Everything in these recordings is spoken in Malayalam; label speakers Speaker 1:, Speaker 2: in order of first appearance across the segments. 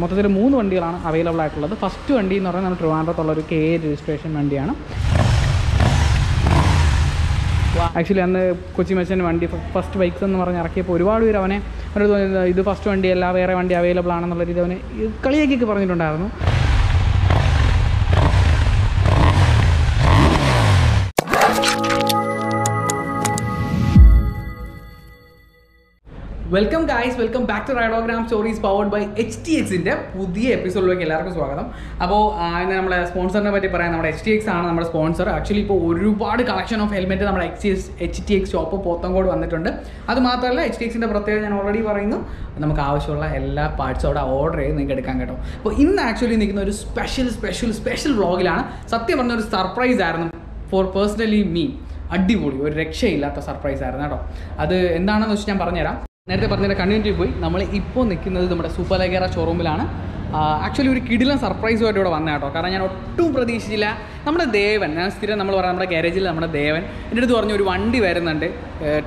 Speaker 1: മൊത്തത്തിൽ 3 വണ്ടികളാണ് അവൈലബിൾ ആയിട്ടുള്ളത്. ഫസ്റ്റ് വണ്ടി എന്ന് പറഞ്ഞാൽ നമ്മൾ ട്രിവാൻഡ്രത്തുള്ളൊരു KA രജിസ്ട്രേഷൻ വണ്ടിയാണ്. ആക്ച്വലി അന്ന് കൊച്ചി മച്ചാൻ വണ്ടി ഫസ്റ്റ് ബൈക്സ് എന്ന് പറഞ്ഞ് ഇറക്കിയപ്പോൾ ഒരുപാട് പേര് അവനെ ഇത് ഫസ്റ്റ് വണ്ടിയല്ല, വേറെ വണ്ടി അവൈലബിൾ ആണെന്നുള്ള രീതി അവനെ കളിയാക്കിയൊക്കെ പറഞ്ഞിട്ടുണ്ടായിരുന്നു. Welcome guys, welcome back to Rideogram stories powered by HTXൻ്റെ പുതിയ എപ്പിസോഡിലേക്ക് എല്ലാവർക്കും സ്വാഗതം. അപ്പോൾ ഇന്ന് നമ്മുടെ സ്പോൺസറിനെ പറ്റി പറയാം. നമ്മുടെ HTX ആണ് നമ്മുടെ സ്പോൺസർ. ആക്ച്വലി ഇപ്പോൾ ഒരുപാട് കളക്ഷൻ ഓഫ് ഹെൽമെറ്റ് നമ്മുടെ HTX ഷോപ്പ് പോത്തങ്കോട് വന്നിട്ടുണ്ട്. അത് മാത്രമല്ല HTXൻ്റെ പ്രത്യേകത ഞാൻ ഓൾറെഡി പറയുന്നു, നമുക്ക് ആവശ്യമുള്ള എല്ലാ പാർട്സും അവിടെ ഓർഡർ ചെയ്ത് നിങ്ങൾക്ക് എടുക്കാൻ കേട്ടോ. അപ്പോൾ ഇന്ന് ആക്ച്വലി നിൽക്കുന്ന ഒരു സ്പെഷ്യൽ വ്ളോഗിലാണ്. സത്യം പറഞ്ഞ ഒരു സർപ്രൈസ് ആയിരുന്നു ഫോർ പേഴ്സണലി മീ. അടിപൊളി, ഒരു രക്ഷയില്ലാത്ത സർപ്രൈസ് ആയിരുന്നു കേട്ടോ. അത് എന്താണെന്ന് വെച്ച് ഞാൻ പറഞ്ഞുതരാം. നേരത്തെ പറഞ്ഞതിൻ്റെ കണ്ടിന്യൂറ്റി പോയി. നമ്മൾ ഇപ്പോൾ നിൽക്കുന്നത് നമ്മുടെ superleggera ഷോറൂമിലാണ്. ആക്ച്വലി ഒരു കിടിലൻ സർപ്രൈസുമായിട്ട് ഇവിടെ വന്ന കേട്ടോ. കാരണം ഞാൻ ഒട്ടും പ്രതീക്ഷിച്ചില്ല. നമ്മുടെ ദേവൻ, ഞാൻ സ്ഥിരം നമ്മൾ പറയാം നമ്മുടെ ഗാരേജിൽ നമ്മുടെ ദേവൻ എൻ്റെ അടുത്ത് പറഞ്ഞു ഒരു വണ്ടി വരുന്നുണ്ട്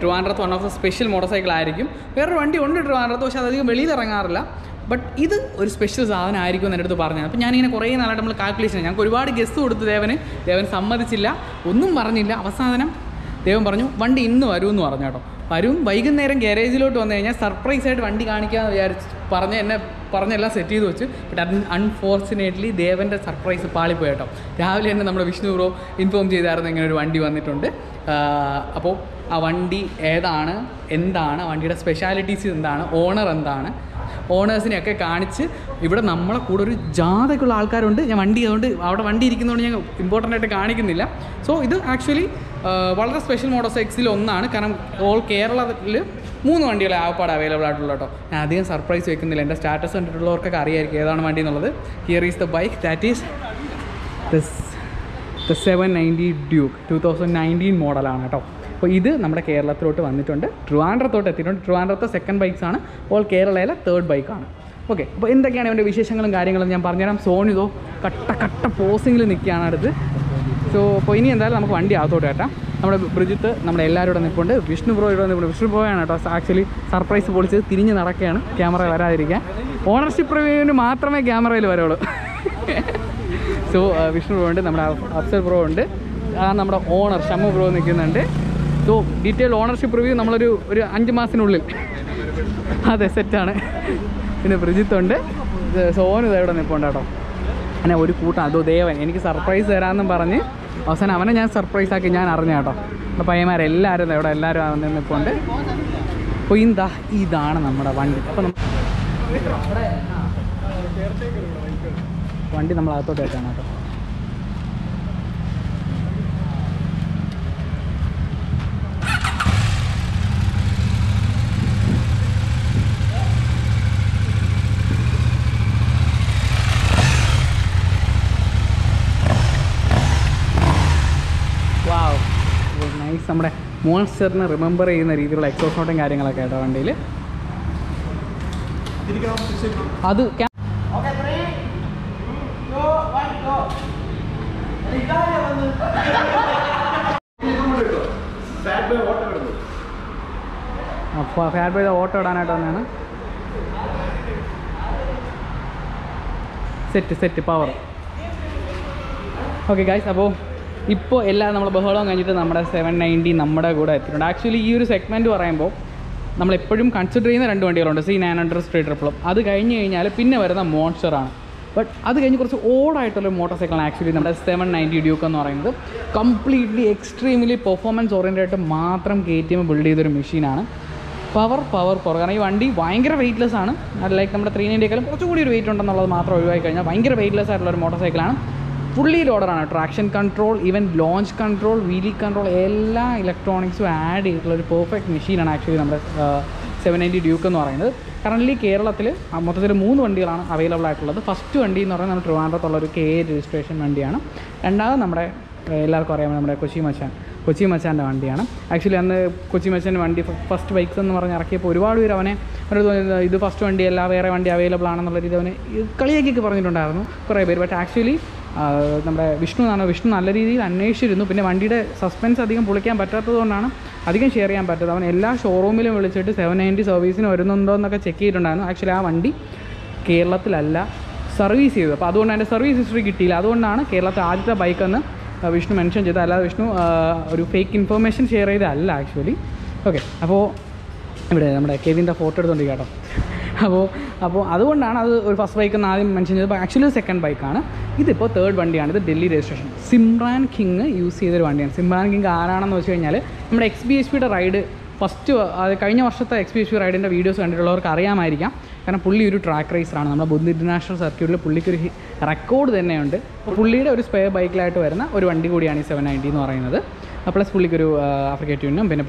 Speaker 1: ട്രിവാൻഡ്രത്ത്, one of the special motor cycle ആയിരിക്കും. വേറൊരു വണ്ടി ഉണ്ട് ട്രിവാൻഡ്രത്ത്, പക്ഷേ അധികം വെളിയിൽ ഇറങ്ങാറില്ല. ബട്ട് ഇത് ഒരു സ്പെഷ്യൽ സാധനം ആയിരിക്കും എന്ന് എൻ്റെ അടുത്ത് പറഞ്ഞത്. അപ്പോൾ ഞാനിങ്ങനെ കുറേ നാളായിട്ട് നമ്മൾ കാൽക്കുലേഷൻ, ഞങ്ങൾക്ക് ഒരുപാട് ഗസ്റ്റ് കൊടുത്തു ദേവൻ സമ്മതിച്ചില്ല, ഒന്നും പറഞ്ഞില്ല. അവസാനം ദേവൻ പറഞ്ഞു വണ്ടി ഇന്ന് വരുമെന്ന് പറഞ്ഞു കേട്ടോ. വരും, വൈകുന്നേരം ഗാരേജിലോട്ട് വന്നു കഴിഞ്ഞാൽ സർപ്രൈസായിട്ട് വണ്ടി കാണിക്കാമെന്ന് വിചാരിച്ച് പറഞ്ഞെല്ലാം സെറ്റ് ചെയ്ത് വെച്ച്. ബട്ട് അൺഫോർച്ചുനേറ്റ്ലി ദേവൻ്റെ സർപ്രൈസ് പാളിപ്പോയി കേട്ടോ. രാവിലെ തന്നെ നമ്മുടെ വിഷ്ണു ബ്രോ ഇൻഫോം ചെയ്തായിരുന്നു ഇങ്ങനെ ഒരു വണ്ടി വന്നിട്ടുണ്ട്. അപ്പോൾ ആ വണ്ടി ഏതാണ്, എന്താണ് വണ്ടിയുടെ സ്പെഷ്യാലിറ്റീസ്, എന്താണ് ഓണർ, എന്താണ് ഓണേഴ്സിനെയൊക്കെ കാണിച്ച് ഇവിടെ നമ്മളെ കൂടെ ഒരു ജാഥയ്ക്കുള്ള ആൾക്കാരുണ്ട്. ഞാൻ വണ്ടി അതുകൊണ്ട് അവിടെ വണ്ടി ഇരിക്കുന്നതുകൊണ്ട് ഞാൻ ഇമ്പോർട്ടൻ്റ് ആയിട്ട് കാണിക്കുന്നില്ല. സോ ഇത് ആക്ച്വലി വളരെ സ്പെഷ്യൽ മോട്ടോർ സൈക്കിൾസിൽ ഒന്നാണ്. കാരണം ഓൾ കേരളത്തിൽ 3 വണ്ടികളെ ആപ്പാട് അവൈലബിൾ ആയിട്ടുള്ളൂ കേട്ടോ. ഞാൻ അധികം സർപ്രൈസ് വെക്കുന്നില്ല. എൻ്റെ സ്റ്റാറ്റസ് കണ്ടിട്ടുള്ളവർക്കൊക്കെ അറിയായിരിക്കും ഏതാണ് വണ്ടി എന്നുള്ളത്. Here is the bike, that is the 790 Duke 2019 മോഡലാണ് കേട്ടോ. അപ്പോൾ ഇത് നമ്മുടെ കേരളത്തിലോട്ട് വന്നിട്ടുണ്ട്, ട്രിവാൻഡ്രത്തോട്ട് എത്തിയിട്ടുണ്ട്. ട്രിവാൻഡ്രത്തെ സെക്കൻഡ് ബൈക്സാണ്, ഓൾ കേരളയിലെ തേർഡ് ബൈക്കാണ്. ഓക്കെ, അപ്പോൾ എന്തൊക്കെയാണ് ഇവൻ്റെ വിശേഷങ്ങളും കാര്യങ്ങളും ഞാൻ പറഞ്ഞുതരാം. സോണിതോ കട്ട പോസിങ്ങിൽ നിൽക്കുകയാണ് അടുത്ത്. സോ അപ്പോൾ ഇനി എന്തായാലും നമുക്ക് വണ്ടി അകത്തോട്ട് കേട്ടാം. നമ്മുടെ ബ്രിജിത്ത് നമ്മുടെ എല്ലാവരും ഇവിടെ നിൽപ്പുണ്ട്. വിഷ്ണു ബ്രോ ഇവിടെ നിൽപ്പുണ്ട്. വിഷ്ണു ബ്രോയാണ് കേട്ടോ ആക്ച്വലി സർപ്രൈസ് പൊളിച്ച് തിരിഞ്ഞ് നടക്കുകയാണ് ക്യാമറ വരാതിരിക്കാൻ. ഓണർഷിപ്പ് റിവ്യൂവിന് മാത്രമേ ക്യാമറയിൽ വരുള്ളൂ. സോ വിഷ്ണു ബ്രോ ഉണ്ട്, നമ്മുടെ അഫ്സൽ ബ്രോ ഉണ്ട്, നമ്മുടെ ഓണർ ഷമ്മു ബ്രോ നിൽക്കുന്നുണ്ട്. സോ ഡീറ്റെയിൽ ഓണർഷിപ്പ് റിവ്യൂ നമ്മളൊരു 5 മാസത്തിനുള്ളിൽ അതെ സെറ്റാണ്. പിന്നെ ബ്രിജിത്തുണ്ട്, സോനു ഇവിടെ നിൽപ്പുണ്ട് കേട്ടോ. അങ്ങനെ ഒരു കൂട്ടം അതോ ദേവൻ എനിക്ക് സർപ്രൈസ് തരാമെന്നും പറഞ്ഞ് അവസാനം അവനെ ഞാൻ സർപ്രൈസ് ആക്കി ഞാൻ അറിഞ്ഞ കേട്ടോ. അപ്പോൾ പയ്യന്മാരെല്ലാവരും ഇവിടെ എല്ലാവരും നിൽപ്പുണ്ട്. അപ്പോൾ ഇതാണ് നമ്മുടെ വണ്ടി. അപ്പോൾ വണ്ടി നമ്മൾ അകത്തോട്ട് വെച്ചാണ് കേട്ടോ. നൈസ്, നമ്മുടെ മോൺസ്റ്ററിനെ റിമെമ്പർ ചെയ്യുന്ന രീതിയിലുള്ള എക്സോസോട്ടും കാര്യങ്ങളൊക്കെ ആയിട്ടോ വണ്ടിയിൽ. അത് ഫാറ്റ് ബൈ ഓട്ടോ ഇടാനായിട്ട് തന്നെയാണ്. Set power. ഓക്കെ ഗൈസ്, അപ്പോൾ ഇപ്പോൾ എല്ലാം നമ്മൾ ബഹളം കഴിഞ്ഞിട്ട് നമ്മുടെ 790 നമ്മുടെ കൂടെ എത്തിയിട്ടുണ്ട്. ആക്ച്വലി ഈ ഒരു സെഗ്മെൻറ്റ് പറയുമ്പോൾ നമ്മളെപ്പോഴും കൺസിഡർ ചെയ്യുന്ന 2 വണ്ടികളുണ്ട്, C900 സ്ട്രീറ്റ് ട്രിപ്പിളും. അത് കഴിഞ്ഞ് കഴിഞ്ഞാൽ പിന്നെ വരുന്ന മോൺസ്റ്ററാണ്. ബട്ട് അത് കഴിഞ്ഞ് കുറച്ച് ഓടായിട്ടുള്ള മോട്ടോർ സൈക്കിളാണ് ആക്ച്വലി നമ്മുടെ 790 ഡ്യൂക്ക് എന്ന് പറയുന്നത്. കംപ്ലീറ്റ്ലി എക്സ്ട്രീംലി പെർഫോമൻസ് ഓറിയൻറ്റഡ് മാത്രം KTM ബിൽഡ് ചെയ്തൊരു മെഷീനാണ്. പവർ കാരണം ഈ വണ്ടി ഭയങ്കര വെയ്റ്റ്ലെസ് ആണ്. ലൈക്ക് നമ്മുടെ 390യേക്കാളും കുറച്ചുകൂടി ഒരു വെയിറ്റ് ഉണ്ടെന്നുള്ളത് മാത്രം ഒഴിവാക്കി കഴിഞ്ഞാൽ ഭയങ്കര വെയ്റ്റ്ലെസ് ആയിട്ടുള്ള ഒരു മോട്ടോർ സൈക്കിളാണ്. ഫുള്ളി ലോഡറാണ്. Traction control, even launch control, wheelie control, എല്ലാ ഇലക്ട്രോണിക്സും ആഡ് ചെയ്തിട്ടുള്ള ഒരു പെർഫെക്റ്റ് മെഷീനാണ് ആക്ച്വലി നമ്മുടെ 790 ഡ്യൂക്ക് എന്ന് പറയുന്നത്. കറൻ്റ്ലി കേരളത്തിൽ മൊത്തത്തിൽ 3 വണ്ടികളാണ് അവൈലബിൾ ആയിട്ടുള്ളത്. ഫസ്റ്റ് വണ്ടി എന്ന് പറഞ്ഞാൽ നമ്മുടെ ട്രിവാൻഡ്രത്തുള്ളൊരു KA രജിസ്ട്രേഷൻ വണ്ടിയാണ്. രണ്ടാമത് നമ്മുടെ എല്ലാവർക്കും അറിയാം നമ്മുടെ കൊച്ചി മച്ചാൻ്റെ വണ്ടിയാണ്. ആക്ച്വലി അന്ന് കൊച്ചി മച്ചാൻ്റെ വണ്ടി ഫസ്റ്റ് ബൈക്സ് എന്ന് പറഞ്ഞ് ഇറക്കിയപ്പോൾ ഒരുപാട് പേര് അവനെ ഇത് ഫസ്റ്റ് വണ്ടിയല്ല, വേറെ വണ്ടി അവൈലബിൾ ആണെന്നുള്ള രീതി അവനെ കളിയാക്കിയൊക്കെ പറഞ്ഞിട്ടുണ്ടായിരുന്നു കുറേ പേര്. ബട്ട് ആക്ച്വലി നമ്മുടെ വിഷ്ണു നല്ല രീതിയിൽ അന്വേഷിച്ചിരുന്നു. പിന്നെ വണ്ടിയുടെ സസ്പെൻസ് അധികം പൊളിക്കാൻ പറ്റാത്തതുകൊണ്ടാണ് അധികം ഷെയർ ചെയ്യാൻ പറ്റാത്തത്. അവൻ എല്ലാ ഷോറൂമിലും വിളിച്ചിട്ട് 790 സർവീസിന് വരുന്നുണ്ടോ എന്നൊക്കെ ചെക്ക് ചെയ്തിട്ടുണ്ടായിരുന്നു. ആക്ച്വലി ആ വണ്ടി കേരളത്തിലല്ല സർവീസ് ചെയ്തത്. അപ്പോൾ അതുകൊണ്ട് എൻ്റെ സർവീസ് ഹിസ്റ്ററി കിട്ടിയില്ല. അതുകൊണ്ടാണ് കേരളത്തിൽ ആദ്യത്തെ ബൈക്കെന്ന് വിഷ്ണു മെൻഷൻ ചെയ്തത്. അല്ലാതെ വിഷ്ണു ഒരു ഫേക്ക് ഇൻഫർമേഷൻ ഷെയർ ചെയ്തതല്ല ആക്ച്വലി. ഓക്കെ, അപ്പോൾ ഇവിടെ നമ്മുടെ കെവിൻ്റെ ഫോട്ടോ എടുത്തുകൊണ്ടിരിക്കുക കേട്ടോ. അപ്പോൾ അതുകൊണ്ടാണ് അത് ഒരു ഫസ്റ്റ് ബൈക്കെന്ന് ആദ്യം മെൻഷൻ ചെയ്തത്. ആക്ച്വലി സെക്കൻഡ് ബൈക്കാണ്. ഇതിപ്പോൾ തേർഡ് വണ്ടിയാണ്. ഇത് Delhi registration Simran king use ചെയ്തൊരു വണ്ടിയാണ്. സിമ്രാൻ കിങ് ആരാണെന്ന് വെച്ച് കഴിഞ്ഞാൽ നമ്മുടെ XBHPയുടെ റൈഡ് ഫസ്റ്റ് കഴിഞ്ഞ വർഷത്തെ XBHP റൈഡിൻ്റെ വീഡിയോസ് കണ്ടിട്ടുള്ളവർക്ക് അറിയാമായിരിക്കാം. കാരണം പുള്ളി ഒരു ട്രാക്ക് റേസറാണ്. നമ്മുടെ ബുദ്ധ ഇൻ്റർനാഷണൽ സർക്യൂട്ടിൽ പുള്ളിക്കൊരു റെക്കോർഡ് തന്നെയുണ്ട്. അപ്പോൾ പുള്ളിയുടെ ഒരു സ്പെയർ ബൈക്കിലായിട്ട് വരുന്ന ഒരു വണ്ടി കൂടിയാണ് ഈ 790 എന്ന് പറയുന്നത്. പ്ലസ് പുള്ളിക്കൊരു ആഫ്രിക്ക ട്യൂനും പിന്നെ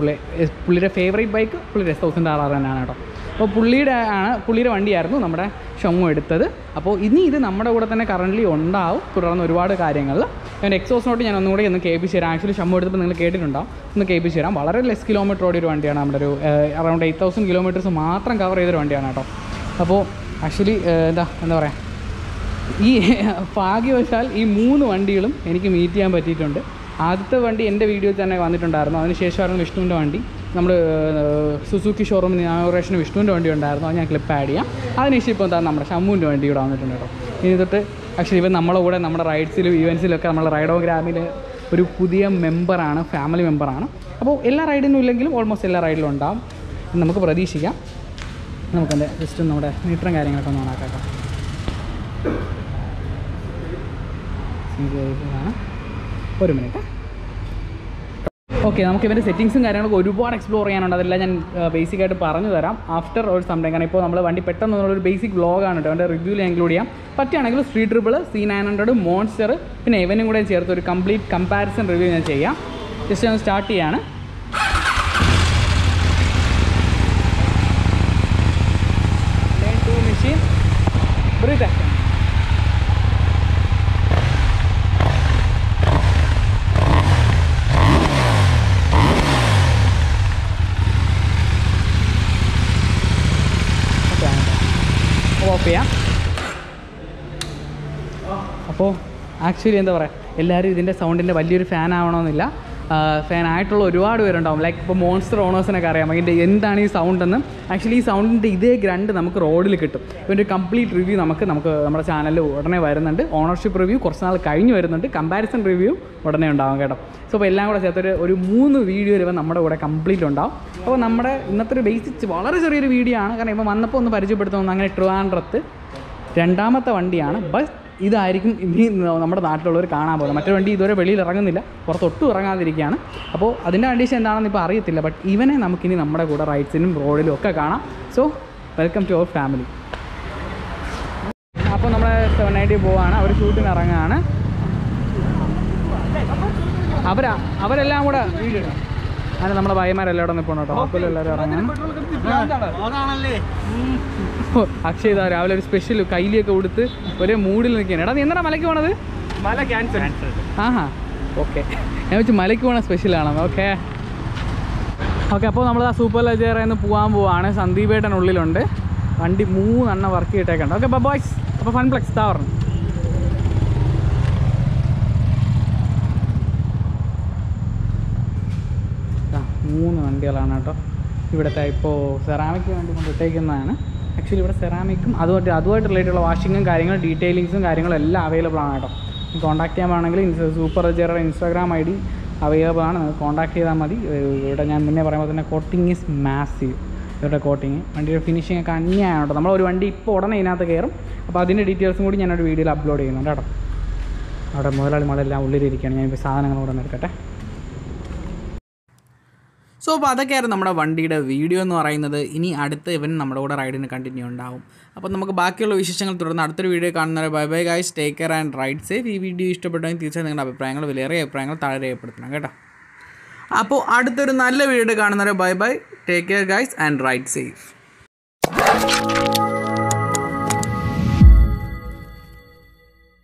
Speaker 1: പുള്ളിയുടെ ഫേവറേറ്റ് ബൈക്ക് പുള്ളിയുടെ S1000RR തന്നെയാണ് കേട്ടോ. അപ്പോൾ പുള്ളിയുടെ വണ്ടിയായിരുന്നു നമ്മുടെ ഷമ്മു എടുത്തത്. അപ്പോൾ ഇനി ഇത് നമ്മുടെ കൂടെ തന്നെ കറൻ്റ്ലി ഉണ്ടാവും തുടർന്ന് ഒരുപാട് കാര്യങ്ങളിൽ. എൻ്റെ എക്സോസ് നോട്ട് ഞാൻ ഒന്നുകൂടി ഒന്ന് കേൾപ്പിച്ച് തരാം. ആക്ച്വലി ഷമ്മു എടുത്തപ്പോൾ നിങ്ങൾ കേട്ടിട്ടുണ്ടാവും, ഒന്ന് കേൾപ്പിച്ച് തരാം. വളരെ ലെസ് കിലോമീറ്റർ ഓടിയൊരു വണ്ടിയാണ്. നമ്മുടെ ഒരു അറൗണ്ട് 8000 കിലോമീറ്റേഴ്സ് മാത്രം കവർ ചെയ്തൊരു വണ്ടിയാണ് കേട്ടോ. അപ്പോൾ ആക്ച്വലി എന്താ പറയുക, ഈ ഭാഗ്യവശാൽ ഈ 3 വണ്ടികളും എനിക്ക് മീറ്റ് ചെയ്യാൻ പറ്റിയിട്ടുണ്ട്. ആദ്യത്തെ വണ്ടി എൻ്റെ വീഡിയോയിൽ തന്നെ വന്നിട്ടുണ്ടായിരുന്നു. അതിനുശേഷമായിരുന്നു വിഷ്ണുവിൻ്റെ വണ്ടി. നമ്മൾ സുസുക്കി ഷോറൂമിൽ ഇനാഗുറേഷന് വിഷ്ണുവിൻ്റെ വണ്ടി ഉണ്ടായിരുന്നു. അത് ഞാൻ ക്ലിപ്പ് ആഡ് ചെയ്യാം. അതിനുശേഷം ഇപ്പോൾ എന്താ നമ്മുടെ ഷമ്മുവിൻ്റെ വണ്ടി ഇവിടെ വന്നിട്ടുണ്ട് കേട്ടോ. ഇനി തൊട്ട് ആക്ച്വലി ഇവൻ നമ്മളെ കൂടെ നമ്മുടെ റൈഡ്സിലും ഇവൻസിലൊക്കെ നമ്മൾ റൈഡോഗ്രാമിൽ ഒരു പുതിയ മെമ്പറാണ്, ഫാമിലി മെമ്പറാണ്. അപ്പോൾ എല്ലാ റൈഡിനും ഇല്ലെങ്കിലും ഓൾമോസ്റ്റ് എല്ലാ റൈഡിലും ഉണ്ടാകും. നമുക്ക് പ്രതീക്ഷിക്കാം. നമുക്കെൻ്റെ ജസ്റ്റ് നമ്മുടെ മീറ്ററും കാര്യങ്ങളൊക്കെ ഒന്ന് ഓണാക്കാം. ഒരു മിനിറ്റ്. ഓക്കെ, നമുക്ക് ഇവൻ്റെ സെറ്റിങ്സും കാര്യങ്ങളൊക്കെ ഒരുപാട് എക്സ്പ്ലോർ ചെയ്യാനുണ്ട്. അതെല്ലാം ഞാൻ ബേസിക്കായിട്ട് പറഞ്ഞു തരാം ആഫ്റ്റർ ഒരു സംഭവം. കാരണം ഇപ്പോൾ നമ്മൾ വണ്ടി പെട്ടെന്ന് ഒരു ബേസിക് വ്ളോഗാണ് കേട്ടോ. അവൻ്റെ റിവ്യൂവിൽ ഇൻക്ലൂഡ് ചെയ്യാം. പറ്റുകയാണെങ്കിൽ സ്ട്രീറ്റ് ട്രിബിൾ C900 മോൺസ്റ്റർ പിന്നെ ഇവനും കൂടെ ചേർത്ത് ഒരു കംപ്ലീറ്റ് കമ്പാരിസൺ റിവ്യൂ ഞാൻ ചെയ്യാം. ജസ്റ്റ് ഞാൻ സ്റ്റാർട്ട് ചെയ്യാണ്. Machine breath action. ഓഫ് ചെയ്യാം. അപ്പോൾ ആക്ച്വലി എന്താ പറയുക, എല്ലാവരും ഇതിൻ്റെ സൗണ്ടിൻ്റെ വലിയൊരു ഫാൻ ആവണമെന്നില്ല. ഫാൻ ആയിട്ടുള്ള ഒരുപാട് പേരുണ്ടാവും. ലൈക്ക് ഇപ്പോൾ മോൺസ്റ്റർ ഓണേഴ്സിനൊക്കെ അറിയാം ഇതിൻ്റെ എന്താണ് ഈ സൗണ്ടെന്ന്. ആക്ച്വലി ഈ സൗണ്ടിൻ്റെ ഇതേ ഗ്രണ്ട് നമുക്ക് റോഡിൽ കിട്ടും. ഇതിൻ്റെ കംപ്ലീറ്റ് റിവ്യൂ നമുക്ക് നമ്മുടെ ചാനലിൽ ഉടനെ വരുന്നുണ്ട്. ഓണർഷിപ്പ് റിവ്യൂ കുറച്ച് നാൾ കഴിഞ്ഞ് വരുന്നുണ്ട്. കമ്പാരിസൺ റിവ്യൂ ഉടനെ ഉണ്ടാവും കേട്ടോ. സോ അപ്പോൾ എല്ലാം കൂടെ ചേർത്തൊരു 3 വീഡിയോ ഇവൻ നമ്മുടെ കൂടെ കംപ്ലീറ്റ് ഉണ്ടാവും. അപ്പോൾ നമ്മുടെ ഇന്നത്തെ ഒരു ബേസിക് വളരെ ചെറിയൊരു വീഡിയോ ആണ്. കാരണം ഇപ്പോൾ വന്നപ്പോൾ ഒന്ന് പരിചയപ്പെടുത്തുന്നു. അങ്ങനെ ട്രിവാൻഡ്രത്ത് 2ാമത്തെ വണ്ടിയാണ്. ബസ് ഇതായിരിക്കും ഇനി നമ്മുടെ നാട്ടിലുള്ളവർ കാണാൻ പോകുന്നത്. മറ്റൊരു വണ്ടി ഇതുവരെ വെളിയിൽ ഇറങ്ങുന്നില്ല, പുറത്തൊട്ടും ഇറങ്ങാതിരിക്കുകയാണ്. അപ്പോൾ അതിൻ്റെ കണ്ടീഷൻ എന്താണെന്ന് ഇപ്പോൾ അറിയത്തില്ല. ബട്ട് ഇവനെ നമുക്കിനി നമ്മുടെ കൂടെ റൈഡ്സിനും റോഡിലും ഒക്കെ കാണാം. So welcome to our family. അപ്പോൾ നമ്മൾ 790 പോവാണ്. അവർ ഷൂട്ടിന് ഇറങ്ങുകയാണ്. അവരെല്ലാം കൂടെ വീഡിയോ ഇടാം. അങ്ങനെ നമ്മുടെ ഭായിമാരെല്ലാം ഇവിടെ നിൽക്കണം കേട്ടോ. ഹോസ്പിറ്റലിൽ എല്ലാവരും ഇറങ്ങാൻ. അക്ഷയ് ഇതാ രാവിലെ ഒരു സ്പെഷ്യൽ കയ്യിലൊക്കെ കൊടുത്ത് ഒരേ മൂഡിൽ നിൽക്കുകയാണ്. എടാ നീ എന്താണ് മലയ്ക്ക് പോണത്? മല ക്യാൻസൽ. ആഹാ, ഓക്കെ. ഞാൻ വെച്ച് മലയ്ക്ക് പോകണ സ്പെഷ്യലാണോ? ഓക്കെ. അപ്പോൾ നമ്മൾ ആ സൂപ്പർ ലെജറിൽ നിന്ന് പോവാണ്. സന്ദീപേട്ടനുള്ളിലുണ്ട്. വണ്ടി 3 എണ്ണം വർക്ക് ചെയ്തിട്ടേക്കുണ്ട്. Okay boys. അപ്പോൾ ഫൺപ്ലെക്സ് താവറണം. മൂന്ന് വണ്ടികളാണ് കേട്ടോ ഇവിടുത്തെ. ഇപ്പോൾ സെറാമിക്ക് വേണ്ടി കൊണ്ടിട്ടേക്കുന്നതാണ്. ആക്ച്വലി ഇവിടെ സെറാമിക്കും അതുമായിട്ട് റിലേറ്റുള്ള വാഷിങ്ങും കാര്യങ്ങളും ഡീറ്റെയിലിങ്സും കാര്യങ്ങളും എല്ലാം അവൈലബിൾ ആണ് കേട്ടോ. കോൺടാക്ട് ചെയ്യാനാണെങ്കിൽ സൂപ്പർ ലെജറിയുടെ Instagram ID അവൈലബിൾ ആണ്. നിങ്ങൾക്ക് കോൺടാക്ട് ചെയ്താൽ മതി. ഇവിടെ ഞാൻ മുന്നേ പറയുമ്പോൾ തന്നെ കോട്ടിങ് ഈസ് മാസീവ്. ഇവരുടെ കോട്ടിങ് വണ്ടിയുടെ ഫിനിഷിംഗ് ഒക്കെ അന്യായാണ് കേട്ടോ. നമ്മളൊരു വണ്ടി ഇപ്പോൾ ഉടനെ ഇതിനകത്ത് കയറും. അപ്പോൾ അതിൻ്റെ ഡീറ്റെയിൽസും കൂടി ഞാനൊരു വീഡിയോയിൽ അപ്ലോഡ് ചെയ്യുന്നുണ്ട് കേട്ടോ. അവിടെ മുതലാളിമാരെല്ലാം ഉള്ളിലിരിക്കുകയാണ്. ഞാനിപ്പോൾ സാധനങ്ങൾ കൂടെ ഒന്ന് എടുക്കട്ടെ. സോ അപ്പോൾ അതൊക്കെയായിരുന്നു നമ്മുടെ വണ്ടിയുടെ വീഡിയോ എന്ന് പറയുന്നത്. ഇനി അടുത്ത ഇവൻ നമ്മുടെ കൂടെ റൈഡിന് കണ്ടിന്യൂ ഉണ്ടാവും. അപ്പോൾ നമുക്ക് ബാക്കിയുള്ള വിശേഷങ്ങൾ തുടർന്ന് അടുത്തൊരു വീഡിയോ കാണുന്നവരെ bye bye guys, take care and ride safe. ഈ വീഡിയോ ഇഷ്ടപ്പെട്ടെങ്കിൽ തീർച്ചയായും നിങ്ങളുടെ അഭിപ്രായങ്ങൾ വിലയേറിയ അഭിപ്രായങ്ങൾ താഴെ രേഖപ്പെടുത്തണം കേട്ടോ. അപ്പോൾ അടുത്തൊരു നല്ല വീഡിയോ കാണുന്നവരെ bye bye, take care guys and ride safe.